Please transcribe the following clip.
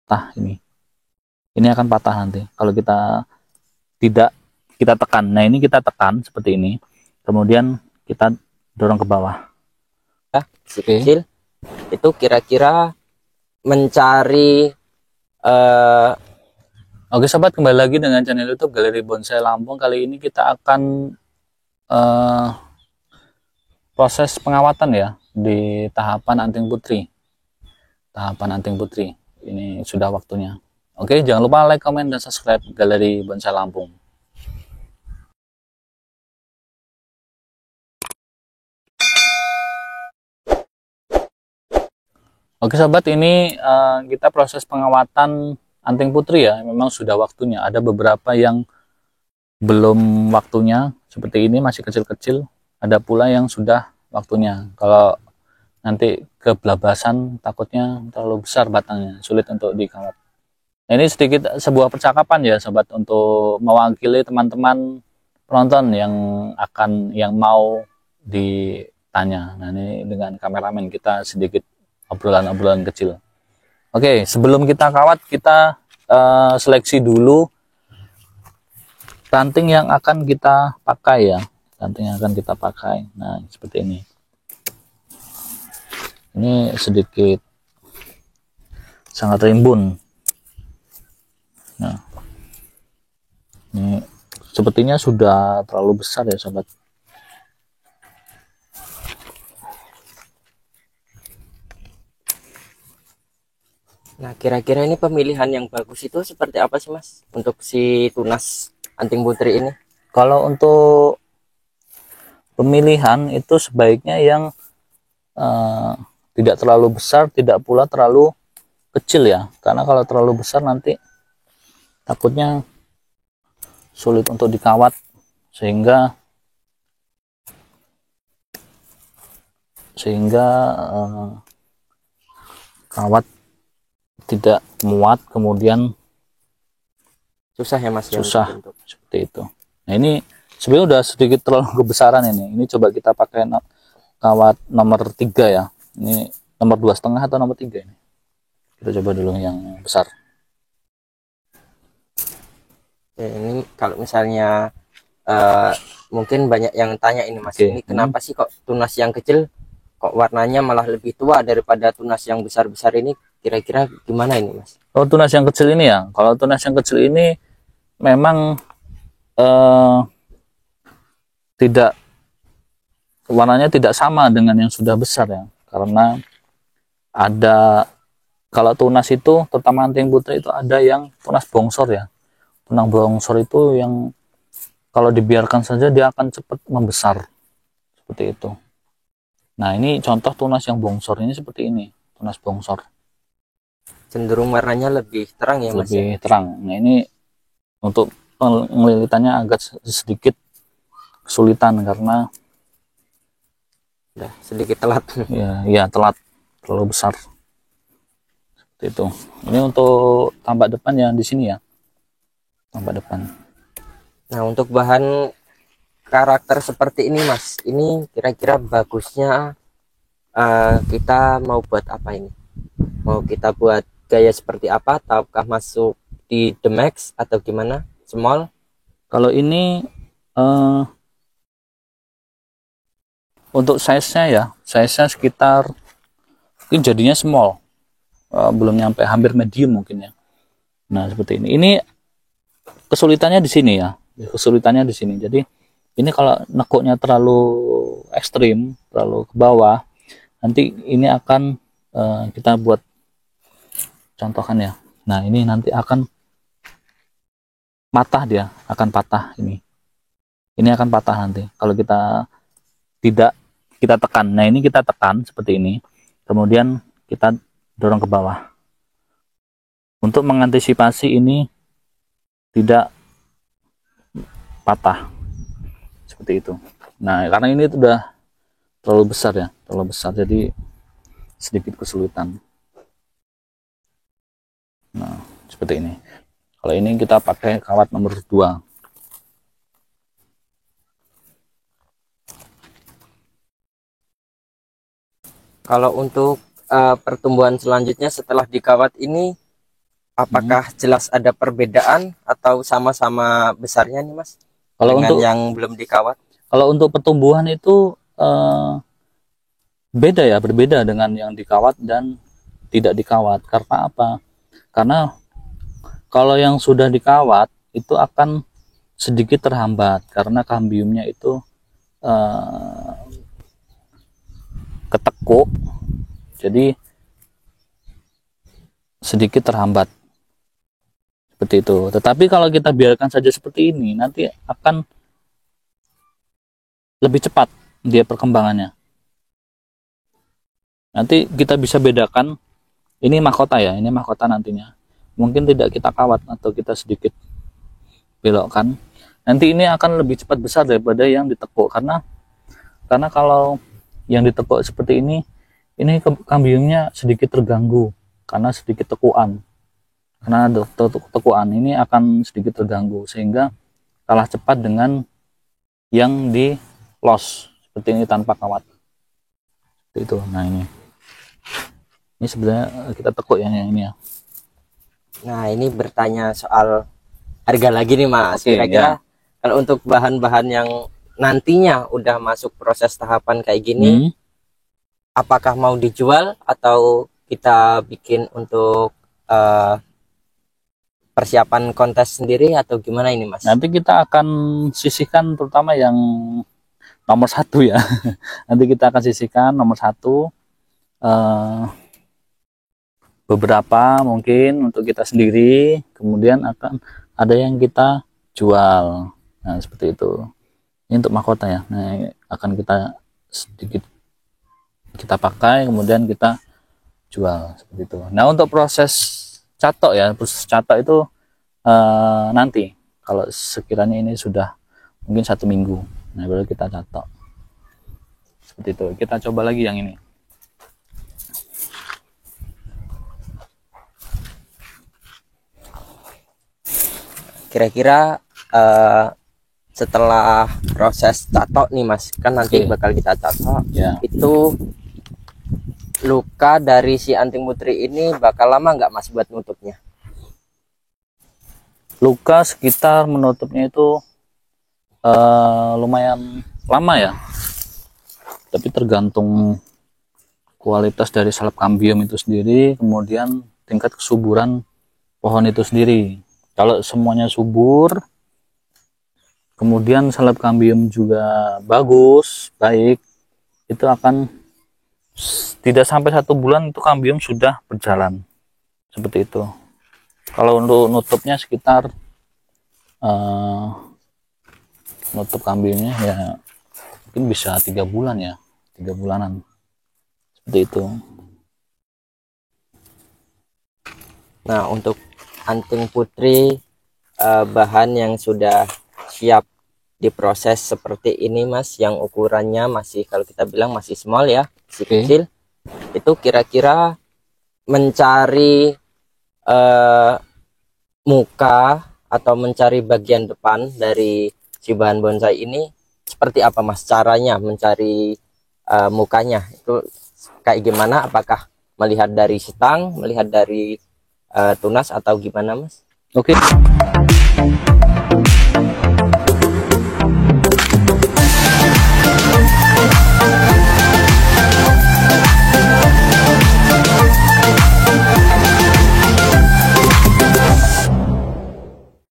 patah ini. Ini akan patah nanti kalau kita tidak kita tekan. Nah, ini kita tekan seperti ini. Kemudian kita dorong ke bawah. Si kecil itu kira-kira mencari Oke sobat, kembali lagi dengan channel YouTube Galeri Bonsai Lampung. Kali ini kita akan proses pengawatan ya di tahapan anting putri. Tahapan anting putri ini sudah waktunya. Oke, jangan lupa like, komen, dan subscribe Galeri Bonsai Lampung. Oke sobat, ini kita proses pengawatan anting putri ya. Memang sudah waktunya. Ada beberapa yang belum waktunya, seperti ini masih kecil-kecil. Ada pula yang sudah waktunya. Kalau nanti kebelabasan takutnya terlalu besar batangnya, sulit untuk dikawat. Nah, ini sedikit sebuah percakapan ya sobat, untuk mewakili teman-teman penonton yang mau ditanya. Nah, ini dengan kameramen kita sedikit obrolan-obrolan kecil. Oke, sebelum kita kawat, kita seleksi dulu ranting yang akan kita pakai ya. Ranting yang akan kita pakai. Nah, seperti ini. Ini sedikit sangat rimbun. Nah, ini sepertinya sudah terlalu besar ya sobat. Nah, kira-kira ini pemilihan yang bagus itu seperti apa sih Mas untuk si tunas anting putri ini? Kalau untuk pemilihan itu sebaiknya yang tidak terlalu besar, tidak pula terlalu kecil ya. Karena kalau terlalu besar nanti takutnya sulit untuk dikawat, sehingga kawat tidak muat, kemudian Susah ya Mas ya susah untuk seperti itu. Nah, ini sebenarnya udah sedikit terlalu kebesaran ini. Ini coba kita pakai kawat nomor 3 ya. Ini nomor 2,5 atau nomor 3 ini. Kita coba dulu yang besar. ini kalau misalnya mungkin banyak yang tanya ini Mas, Oke, ini kenapa sih kok tunas yang kecil kok warnanya malah lebih tua daripada tunas yang besar-besar ini? Kira-kira gimana ini Mas? kalau tunas yang kecil ini ya, kalau tunas yang kecil ini memang tidak, warnanya tidak sama dengan yang sudah besar ya, karena ada, kalau tunas itu terutama anting putri itu ada yang tunas bongsor ya. Tunas bongsor itu yang kalau dibiarkan saja dia akan cepat membesar seperti itu. Nah, ini contoh tunas yang bongsor ini seperti ini, tunas bongsor. Cenderung warnanya lebih terang ya Mas ya? Lebih terang. Nah, ini untuk penglilitannya agak sedikit kesulitan karena Udah sedikit telat. ya telat, terlalu besar. Seperti itu. Ini untuk tampak depan ya di sini ya. Tampak depan. Nah, untuk bahan karakter seperti ini Mas, ini kira-kira bagusnya kita mau buat apa ini? Mau kita buat gaya seperti apa? Ataukah masuk di The Max atau gimana? Small? Kalau ini untuk size-nya ya, size-nya sekitar ini jadinya small. Belum nyampe, hampir medium mungkin ya. Nah, seperti ini. Ini kesulitannya di sini ya. Kesulitannya di sini. Jadi ini kalau nekuknya terlalu ekstrim, terlalu ke bawah, nanti ini akan kita buat contohkan ya. Nah, ini nanti akan patah, dia akan patah ini. Ini akan patah nanti kalau kita tidak kita tekan. Nah, ini kita tekan seperti ini. Kemudian kita dorong ke bawah. Untuk mengantisipasi ini tidak patah. Seperti itu. Nah, karena ini sudah terlalu besar ya, terlalu besar, jadi sedikit kesulitan. Nah, seperti ini. Kalau ini kita pakai kawat nomor 2. Kalau untuk pertumbuhan selanjutnya setelah dikawat ini Apakah jelas ada perbedaan atau sama-sama besarnya nih Mas? Kalau Dengan untuk yang belum dikawat? kalau untuk pertumbuhan itu beda ya, berbeda dengan yang dikawat dan tidak dikawat. Karena apa? Karena kalau yang sudah dikawat itu akan sedikit terhambat karena kambiumnya itu ketekuk, jadi sedikit terhambat seperti itu. Tetapi kalau kita biarkan saja seperti ini, nanti akan lebih cepat dia perkembangannya. Nanti kita bisa bedakan, ini mahkota ya, ini mahkota nantinya. Mungkin tidak kita kawat atau kita sedikit belokkan. Nanti ini akan lebih cepat besar daripada yang ditekuk, karena kalau yang ditekuk seperti ini kambiumnya sedikit terganggu karena sedikit tekuan. Karena ada tekuan ini akan sedikit terganggu sehingga kalah cepat dengan yang di los seperti ini tanpa kawat. Itu. Nah, ini sebenarnya kita tekuk ya ini ya. Nah, ini bertanya soal harga lagi nih Mas. Oke, Kira-kira ya. kalau untuk bahan-bahan yang nantinya udah masuk proses tahapan kayak gini, apakah mau dijual atau kita bikin untuk persiapan kontes sendiri atau gimana ini Mas? Nanti kita akan sisihkan terutama yang nomor 1 ya. Nanti kita akan sisihkan nomor 1 beberapa mungkin untuk kita sendiri, kemudian akan ada yang kita jual. Nah, seperti itu. Ini untuk mahkota ya. Nah, akan kita sedikit kita pakai, kemudian kita jual seperti itu. Nah, untuk proses catok ya, proses catok itu nanti kalau sekiranya ini sudah mungkin 1 minggu, nah baru kita catok seperti itu. Kita coba lagi yang ini. Kira-kira setelah proses catok nih Mas, kan nanti bakal kita catok ya. Itu luka dari si anting putri ini bakal lama nggak Mas buat nutupnya? Luka sekitar menutupnya itu lumayan lama ya, tapi tergantung kualitas dari salep kambium itu sendiri, kemudian tingkat kesuburan pohon itu sendiri. Kalau semuanya subur, kemudian salep kambium juga bagus, baik, itu akan tidak sampai 1 bulan itu kambium sudah berjalan seperti itu. Kalau untuk nutupnya sekitar nutup kambiumnya ya mungkin bisa 3 bulan ya, 3 bulanan seperti itu. Nah, untuk anting putri bahan yang sudah siap diproses seperti ini Mas, yang ukurannya masih, kalau kita bilang masih small ya, masih kecil, itu kira-kira mencari muka atau mencari bagian depan dari si bahan bonsai ini seperti apa Mas caranya mencari mukanya? Itu kayak gimana? Apakah melihat dari stang, melihat dari tunas atau gimana Mas? Oke.